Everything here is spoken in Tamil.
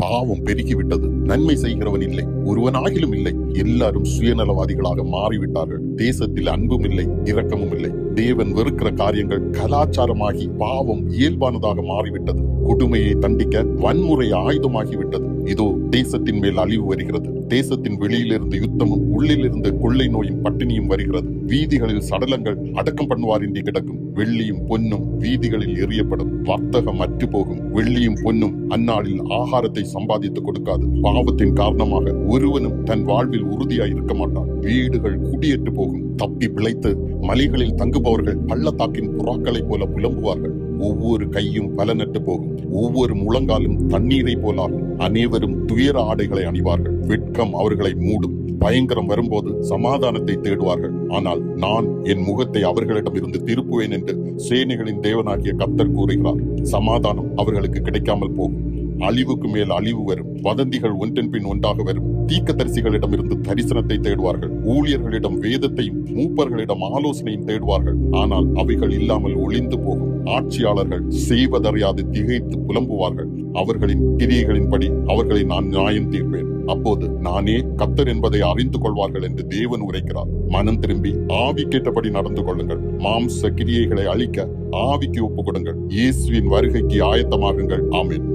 பாவம் பெருகிவிட்டது. நன்மை செய்கிறவன் இல்லை, ஒருவனாகிலும் இல்லை. எல்லாரும் சுயநலவாதிகளாக மாறிவிட்டார்கள். தேசத்தில் அன்பும் இல்லை, இரக்கமும் இல்லை. தேவன் வெறுக்கிற காரியங்கள் கலாச்சாரமாகி பாவம் இயல்பானதாக மாறிவிட்டது. கொடுமையை தண்டிக்க வன்முறை ஆயுதமாகிவிட்டது. இதோ தேசத்தின் மேல் அழிவு வருகிறது. தேசத்தின் வெளியிலிருந்து யுத்தமும் உள்ளிலிருந்து கொள்ளை நோயும் பட்டினியும் வருகிறது. வீதிகளில் சடலங்கள் அடக்கம் பண்ணுவாரின்றி கிடக்கும். வெள்ளியும் பொன்னும் வீதிகளில் எறியப்படும். வர்த்தகம் அற்று போகும். வெள்ளியும் பொன்னும் அந்நாளில் ஆகாரத்தை சம்பாதித்து கொடுக்காது. பாவத்தின் காரணமாக ஒருவனும் தன் வாழ்வில் உறுதியாய் இருக்க மாட்டான். வீடுகள் குடியேற்று போகும். தப்பி பிழைத்து மலைகளில் தங்குபவர்கள் பள்ளத்தாக்கின் புறாக்களை போல புலம்புவார்கள். ஒவ்வொரு கையும் பலனற்று போகும். ஒவ்வொரு முழங்காலும் தண்ணீரை போலாகும். அனைவரும் துயர ஆடைகளை அணிவார்கள். வெட்கம் அவர்களை மூடும். பயங்கரம் வரும்போது சமாதானத்தை தேடுவார்கள். ஆனால் நான் என் முகத்தை அவர்களிடம் இருந்து திருப்புவேன் என்று சேனைகளின் தேவனாகிய கர்த்தர் கூறுகிறார். சமாதானம் அவர்களுக்கு கிடைக்காமல் போகும். அழிவுக்கு மேல் அழிவு வரும். வதந்திகள் ஒன்றன் பின் ஒன்றாக வரும். தீர்க்கதரிசிகளிடமிருந்து தரிசனத்தை தேடுவார்கள். ஊழியர்களிடம் வேதத்தையும் மூப்பர்களிடம் ஆலோசனையும் தேடுவார்கள். ஆனால் அவைகள் இல்லாமல் ஒளிந்து போகும். ஆட்சியாளர்கள் செய்வதறியாது திகைத்து புலம்புவார்கள். அவர்களின் கிரியைகளின்படி அவர்களை நான் நியாயம் தீர்ப்பேன். அப்போது நானே கர்த்தர் என்பதை அறிந்து கொள்வார்கள் என்று தேவன் உரைக்கிறார். மனம் திரும்பி ஆவிக்கேற்றபடி நடந்து கொள்ளுங்கள். மாம்ச கிரியைகளை அழிக்க ஆவிக்கு ஒப்புக் கொடுங்கள். இயேசுவின் வருகைக்கு ஆயத்தமாகுங்கள். ஆமென்.